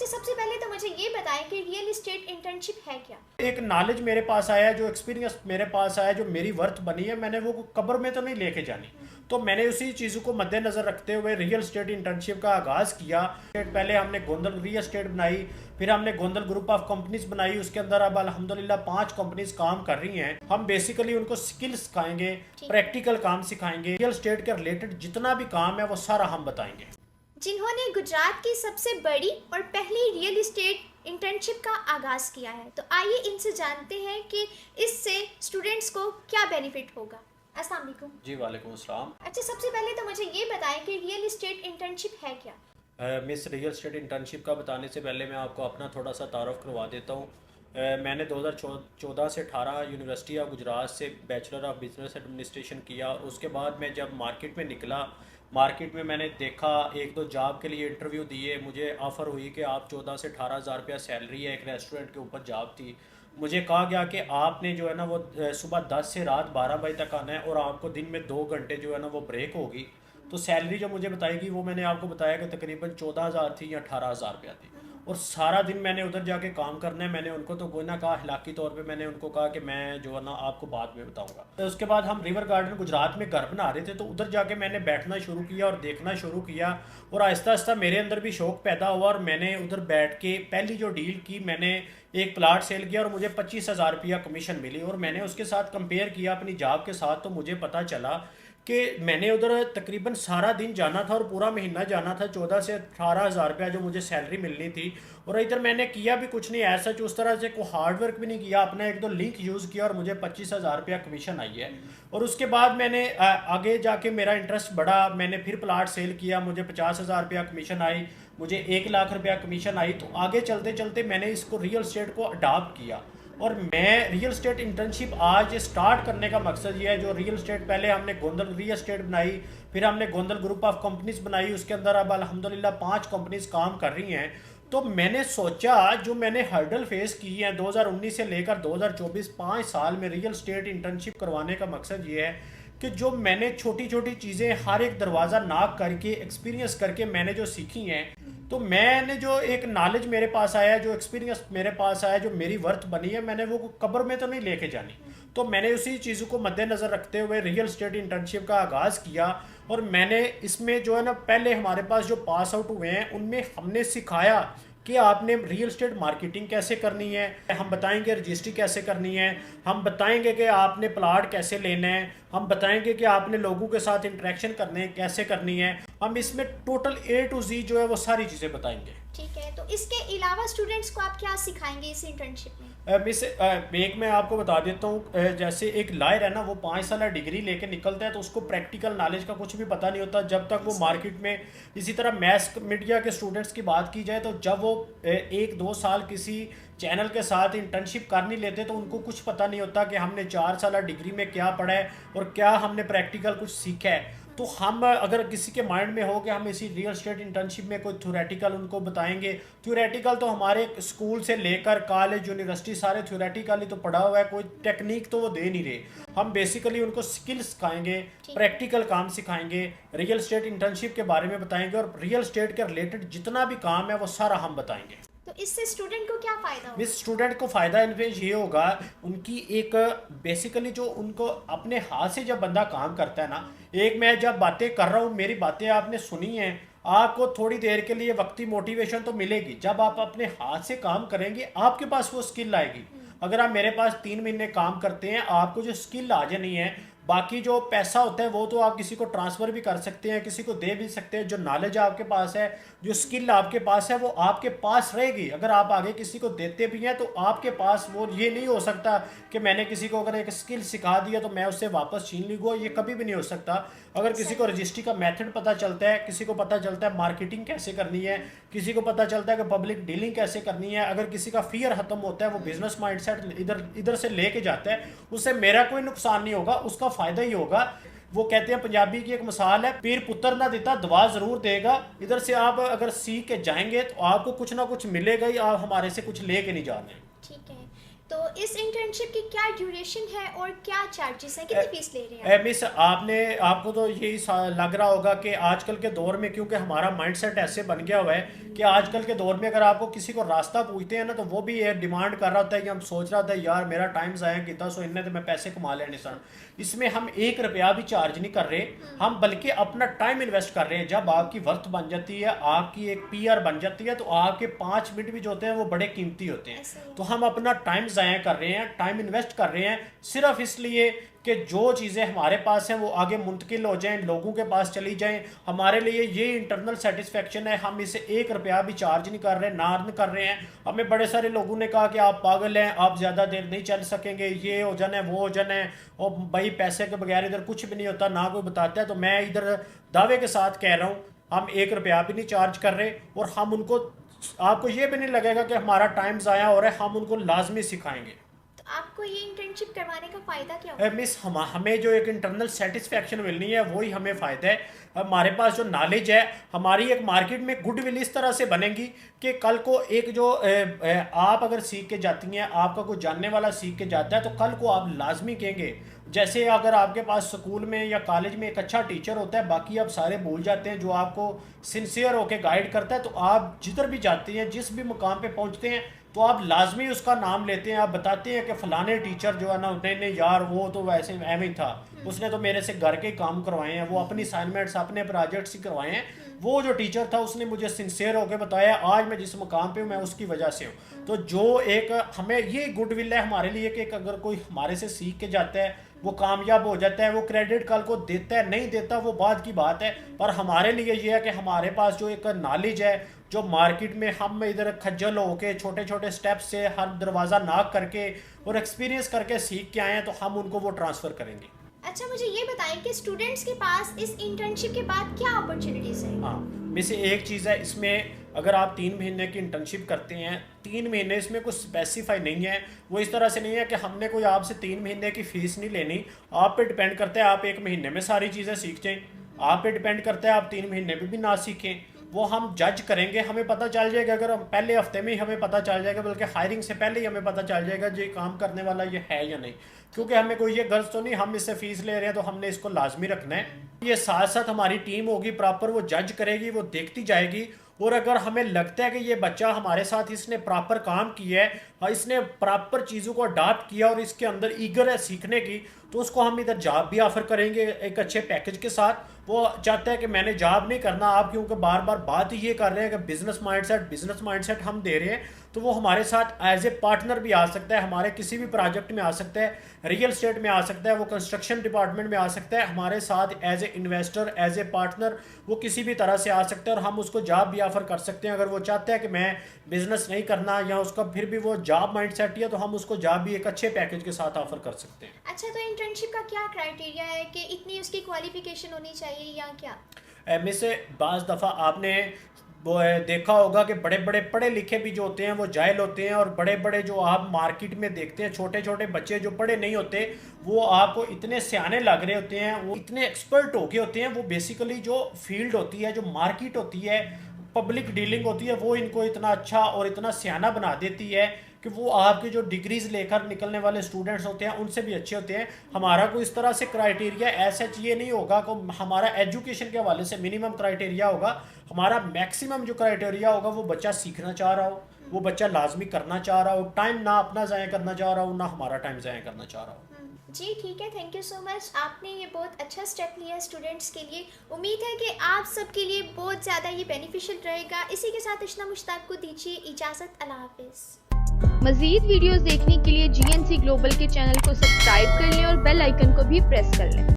अच्छा, सबसे पहले तो मुझे ये बताएं कि रियल इस्टेट इंटर्नशिप है क्या? एक नॉलेज मेरे पास आया, जो एक्सपीरियंस मेरे पास आया, जो मेरी वर्थ बनी है, मैंने वो कब्र में तो नहीं लेके जानी। तो मैंने उसी चीज़ों को मद्देनज़र रखते हुए रियल स्टेट इंटर्नशिप का आगाज़ किया। पहले हमने गोंदल रियल स्टेट बनाई, फिर हमने गोंदल ग्रुप ऑफ कंपनीज बनाई। उसके अंदर अब अल्हम्दुलिल्लाह 5 कंपनीज काम कर रही हैं। हम बेसिकली उनको स्किल सिखाएंगे, प्रैक्टिकल काम सिखाएंगे, रियल स्टेट के रिलेटेड जितना भी काम है वो सारा हम बताएंगे। जिन्होंने गुजरात की सबसे बड़ी और पहली रियल इस्टेट इंटर्नशिप का आगाज किया है, तो आइए इनसे जानते हैं कि इससे स्टूडेंट्स को क्या बेनिफिट होगा। अस्सलाम वालेकुम। जी वालेकुम अस्सलाम। अच्छा, सबसे पहले तो मुझे ये बताएं कि रियल इस्टेट इंटर्नशिप है क्या? मिस रियल स्टेट इंटर्नशिप का बताने से पहले मैं आपको अपना थोड़ा सा तारुफ करवा देता हूँ। मैंने 2014 से 18 यूनिवर्सिटी ऑफ गुजरात से बैचलर ऑफ बिजनेस एडमिनिस्ट्रेशन किया। उसके बाद मैं जब मार्केट में निकला, मार्केट में मैंने देखा, एक दो जॉब के लिए इंटरव्यू दिए, मुझे ऑफ़र हुई कि आप 14 से 18 हज़ार रुपया सैलरी है, एक रेस्टोरेंट के ऊपर जॉब थी। मुझे कहा गया कि आपने जो है ना वो सुबह 10 से रात 12 बजे तक आना है और आपको दिन में 2 घंटे जो है ना वो ब्रेक होगी। तो सैलरी जो मुझे बताएगी वो मैंने आपको बताया कि तकरीबन 14,000 थी या 18,000 रुपया थी। और सारा दिन मैंने उधर जाके काम करना है। मैंने उनको तो कोई ना कहा, इखलाकी तौर पे मैंने उनको कहा कि मैं जो है ना आपको बाद में बताऊंगा। तो उसके बाद हम रिवर गार्डन गुजरात में घर बना रहे थे, तो उधर जाके मैंने बैठना शुरू किया और देखना शुरू किया और आहिस्ता आहिस्ता मेरे अंदर भी शौक पैदा हुआ और मैंने उधर बैठ के पहली जो डील की, मैंने एक प्लाट सेल किया और मुझे 25,000 रुपया कमीशन मिली। और मैंने उसके साथ कंपेयर किया अपनी जॉब के साथ, तो मुझे पता चला कि मैंने उधर तकरीबन सारा दिन जाना था और पूरा महीना जाना था। 14 से 18,000 रुपया जो मुझे सैलरी मिलनी थी। और इधर मैंने किया भी कुछ नहीं ऐसा, उस तरह से कोई हार्डवर्क भी नहीं किया, अपना एक दो लिंक यूज़ किया और मुझे 25,000 रुपया कमीशन आई है। और उसके बाद मैंने आगे जाके मेरा इंटरेस्ट बढ़ा, मैंने फिर प्लाट सेल किया, मुझे 50,000 रुपया कमीशन आई, मुझे 1 लाख रुपया कमीशन आई। तो आगे चलते चलते मैंने इसको रियल स्टेट को अडॉप्ट किया। और मैं रियल स्टेट इंटर्नशिप आज स्टार्ट करने का मकसद ये है, जो रियल स्टेट पहले हमने गोंदल रियल स्टेट बनाई, फिर हमने गोंदल ग्रुप ऑफ कंपनीज बनाई। उसके अंदर अब अल्हम्दुलिल्लाह 5 कंपनीज काम कर रही हैं। तो मैंने सोचा, जो मैंने हर्डल फेस की है 2019 से लेकर 2024 5 साल में रियल स्टेट इंटर्नशिप करवाने का मकसद ये है कि जो मैंने छोटी छोटी चीज़ें हर एक दरवाज़ा नॉक करके एक्सपीरियंस करके मैंने जो सीखी हैं, तो मैंने जो एक नॉलेज मेरे पास आया, जो एक्सपीरियंस मेरे पास आया, जो मेरी वर्थ बनी है, मैंने वो कब्र में तो नहीं लेके जानी। तो मैंने उसी चीज़ों को मद्देनज़र रखते हुए रियल स्टेट इंटर्नशिप का आगाज़ किया। और मैंने इसमें जो है ना, पहले हमारे पास जो पास आउट हुए हैं उनमें हमने सिखाया कि आपने रियल स्टेट मार्केटिंग कैसे करनी है, हम बताएंगे रजिस्ट्री कैसे करनी है, हम बताएंगे कि आपने प्लाट कैसे लेना है, हम बताएंगे कि आपने लोगों के साथ इंटरेक्शन करने कैसे करनी है। हम इसमें टोटल A to Z जो है वो सारी चीज़ें बताएंगे। ठीक है, तो इसके अलावा स्टूडेंट्स को आप क्या सिखाएंगे इस इंटर्नशिप में? मिस एक मैं आपको बता देता हूँ, जैसे एक लॉयर है ना, वो 5 साल डिग्री लेके निकलता है तो उसको प्रैक्टिकल नॉलेज का कुछ भी पता नहीं होता जब तक वो मार्केट में। इसी तरह मैथ मीडिया के स्टूडेंट्स की बात की जाए तो जब वो 1-2 साल किसी चैनल के साथ इंटर्नशिप कर नहीं लेते तो उनको कुछ पता नहीं होता कि हमने 4 साल डिग्री में क्या पढ़ा है और क्या हमने प्रैक्टिकल कुछ सीखा है। तो हम अगर किसी के माइंड में हो कि हम इसी रियल स्टेट इंटर्नशिप में कोई थ्योरेटिकल उनको बताएंगे, थ्योरेटिकल तो हमारे स्कूल से लेकर कॉलेज यूनिवर्सिटी सारे थ्योरेटिकल ही तो पढ़ा हुआ है, कोई टेक्निक तो वो दे नहीं रहे। हम बेसिकली उनको स्किल सिखाएंगे, प्रैक्टिकल काम सिखाएंगे, रियल स्टेट इंटर्नशिप के बारे में बताएंगे और रियल स्टेट के रिलेटेड जितना भी काम है वो सारा हम बताएंगे। तो इससे स्टूडेंट को क्या फ़ायदा होगा? इस स्टूडेंट को फ़ायदा इनमें ये होगा, उनकी एक बेसिकली जो उनको अपने हाथ से जब बंदा काम करता है ना, एक मैं जब बातें कर रहा हूँ, मेरी बातें आपने सुनी हैं, आपको थोड़ी देर के लिए वक्ती मोटिवेशन तो मिलेगी। जब आप अपने हाथ से काम करेंगे आपके पास वो स्किल आएगी। अगर आप मेरे पास 3 महीने काम करते हैं, आपको जो स्किल आ जानी है, बाकी जो पैसा होता है वो तो आप किसी को ट्रांसफ़र भी कर सकते हैं, किसी को दे भी सकते हैं। जो नॉलेज आपके पास है, जो स्किल आपके पास है, वो आपके पास रहेगी। अगर आप आगे किसी को देते भी हैं तो आपके पास वो ये नहीं हो सकता कि मैंने किसी को अगर एक स्किल सिखा दिया तो मैं उससे वापस छीन लूँगा, ये कभी भी नहीं हो सकता। अगर किसी को रजिस्ट्री का मेथड पता चलता है, किसी को पता चलता है मार्केटिंग कैसे करनी है, किसी को पता चलता है कि पब्लिक डीलिंग कैसे करनी है, अगर किसी का फियर ख़त्म होता है, वो बिजनेस माइंडसेट इधर से लेके जाता है, उससे मेरा कोई नुकसान नहीं होगा, उसका फ़ायदा ही होगा। वो कहते हैं, पंजाबी की एक मिसाल है, पीर पुत्र ना देता दवा ज़रूर देगा। इधर से आप अगर सीख के जाएंगे तो आपको कुछ ना कुछ मिलेगा ही, आप हमारे से कुछ ले के नहीं जा रहे। ठीक है, तो इस इंटर्नशिप की क्या ड्यूरेशन है और क्या चार्जेस हैं, कितनी फीस ले रहे हैं? मिस आपको तो यही लग रहा होगा कि आजकल के दौर में, क्योंकि हमारा माइंडसेट ऐसे बन गया हुआ है कि आजकल के दौर में अगर आपको किसी को रास्ता पूछते हैं ना, तो वो भी ये डिमांड कर रहा होता है कि हम सोच रहा था यार मेरा टाइम ज़ाया किया सो इनने तो मैं पैसे कमा लेने सन। इसमें हम 1 रुपया भी चार्ज नहीं कर रहे, हम बल्कि अपना टाइम इन्वेस्ट कर रहे हैं। जब आपकी वर्थ बन जाती है, आपकी एक पीआर बन जाती है, तो आपके 5 मिनट भी जो होते हैं वो बड़े कीमती होते हैं। तो हम अपना टाइम ज़ाया कर रहे हैं, टाइम इन्वेस्ट कर रहे हैं सिर्फ इसलिए कि जो चीज़ें हमारे पास हैं वो आगे मुंतकिल हो जाएं, लोगों के पास चली जाएं। हमारे लिए ये इंटरनल सेटिस्फेक्शन है। हम इसे 1 रुपया भी चार्ज नहीं कर रहे, ना अर्न कर रहे हैं। हमें बड़े सारे लोगों ने कहा कि आप पागल हैं, आप ज़्यादा देर नहीं चल सकेंगे, ये हो जाना है वो हो जाना है, और भाई पैसे के बगैर इधर कुछ भी नहीं होता, ना कोई बताता है। तो मैं इधर दावे के साथ कह रहा हूँ, हम 1 रुपया भी नहीं चार्ज कर रहे, और हम उनको, आपको ये भी नहीं लगेगा कि हमारा टाइम ज़ाया हो रहा है, हम उनको लाजमी सिखाएंगे। आपको ये इंटर्नशिप करवाने का फ़ायदा क्या होगा? मिस हमें जो एक इंटरनल सेटिस्फेक्शन मिलनी है वही हमें फ़ायदा है। हमारे पास जो नॉलेज है, हमारी एक मार्केट में गुडविल इस तरह से बनेगी कि कल को एक जो आप अगर सीख के जाती हैं, आपका कोई जानने वाला सीख के जाता है, तो कल को आप लाजमी कहेंगे। जैसे अगर आपके पास स्कूल में या कॉलेज में एक अच्छा टीचर होता है, बाकी आप सारे भूल जाते हैं, जो आपको सिंसियर होकर गाइड करता है, तो आप जिधर भी जाते हैं, जिस भी मुकाम पे पहुंचते हैं, तो आप लाजमी उसका नाम लेते हैं। आप बताते हैं कि फ़लाने टीचर जो है ना, नहीं यार वो तो वैसे एवं ही था, उसने तो मेरे से घर के काम करवाए हैं, वो अपनी असाइनमेंट्स अपने प्रोजेक्ट्स ही करवाए हैं, वो जो टीचर था उसने मुझे सिंसियर होकर बताया, आज मैं जिस मुकाम पे हूँ मैं उसकी वजह से हूँ। तो जो एक हमें ये गुडविल है हमारे लिए कि अगर कोई हमारे से सीख के जाता है, वो कामयाब हो जाता है, वो क्रेडिट कल को देता है नहीं देता वो बात की बात है, पर हमारे लिए ये है कि हमारे पास जो एक नॉलेज है, जो मार्केट में हम इधर खज्जल होके छोटे छोटे स्टेप्स से हर दरवाज़ा नाक करके और एक्सपीरियंस करके सीख के आए हैं, तो हम उनको वो ट्रांसफ़र करेंगे। अच्छा, मुझे ये बताएं कि स्टूडेंट्स के पास इस इंटर्नशिप के बाद क्या अपॉर्चुनिटीज़ हैं? हाँ, में से एक चीज़ है इसमें, अगर आप 3 महीने की इंटर्नशिप करते हैं, 3 महीने इसमें कुछ स्पेसिफाई नहीं है। वो इस तरह से नहीं है कि हमने कोई आपसे 3 महीने की फ़ीस नहीं लेनी, आप पे डिपेंड करता है आप 1 महीने में सारी चीज़ें सीख जाएँ, आप पे डिपेंड करता है आप 3 महीने में भी ना सीखें। वो हम जज करेंगे, हमें पता चल जाएगा। अगर हम पहले हफ्ते में ही हमें पता चल जाएगा, बल्कि हायरिंग से पहले ही हमें पता चल जाएगा ये काम करने वाला ये है या नहीं। क्योंकि हमें कोई ये गर्ज तो नहीं, हम इससे फ़ीस ले रहे हैं तो हमने इसको लाजमी रखना है। ये साथ साथ हमारी टीम होगी प्रॉपर, वो जज करेगी, वो देखती जाएगी, और अगर हमें लगता है कि ये बच्चा हमारे साथ इसने प्रॉपर काम किया है और इसने प्रॉपर चीज़ों को अडाप्ट किया और इसके अंदर ईगर है सीखने की, तो उसको हम इधर जॉब भी ऑफर करेंगे एक अच्छे पैकेज के साथ। वो चाहता है कि मैंने जॉब नहीं करना, आप क्योंकि बार बार बात ही ये कर रहे हैं कि बिजनेस माइंडसेट हम दे रहे हैं, तो वो हमारे साथ एज ए पार्टनर भी आ सकता है, हमारे किसी भी प्रोजेक्ट में आ सकता है, रियल एस्टेट में आ सकता है, वो कंस्ट्रक्शन डिपार्टमेंट में आ सकता है, हमारे साथ as a investor, as a partner वो किसी भी तरह से आ सकता है, और हम उसको जॉब भी ऑफर कर सकते हैं। अगर वो चाहता है कि मैं बिजनेस नहीं करना, या उसका फिर भी वो जॉब माइंडसेट है, तो हम उसको जॉब भी एक अच्छे पैकेज के साथ ऑफर कर सकते हैं। अच्छा, तो इंटर्नशिप का क्या क्राइटेरिया है कि इतनी उसकी क्वालिफिकेशन होनी चाहिए या क्या? में से बाज़ दफ़ा आपने वो देखा होगा कि बड़े बड़े पढ़े लिखे भी जो होते हैं वो जाहिल होते हैं, और बड़े बड़े जो आप मार्केट में देखते हैं छोटे छोटे बच्चे जो पढ़े नहीं होते, वो आपको इतने सियाने लग रहे होते हैं, वो इतने एक्सपर्ट हो गए होते हैं। वो बेसिकली जो फील्ड होती है, जो मार्केट होती है, पब्लिक डीलिंग होती है, वो इनको इतना अच्छा और इतना सियाना बना देती है कि वो आपके जो डिग्रीज लेकर निकलने वाले स्टूडेंट्स होते हैं उनसे भी अच्छे होते हैं। हमारा कोई इस तरह से क्राइटेरिया ऐसा ये नहीं होगा कि हमारा एजुकेशन के हवाले से मिनिमम क्राइटेरिया होगा। हमारा मैक्सिमम जो क्राइटेरिया होगा वो बच्चा सीखना चाह रहा हो, वो बच्चा लाजमी करना चाह रहा हो, टाइम ना अपना ज़ाया करना चाह रहा हो, ना हमारा टाइम ज़ाया करना चाह रहा हो। जी ठीक है, थैंक यू सो मच। आपने ये बहुत अच्छा स्टेप लिया स्टूडेंट्स के लिए। उम्मीद है कि आप सबके लिए बहुत ज़्यादा ये बेनिफिशियल रहेगा। इसी के साथ इश्ना मुश्ताक को दीजिए इजाज़त। अल्लाह हाफिज़। मज़ीद वीडियोस देखने के लिए GNC ग्लोबल के चैनल को सब्सक्राइब कर लें और बेल आइकन को भी प्रेस कर लें।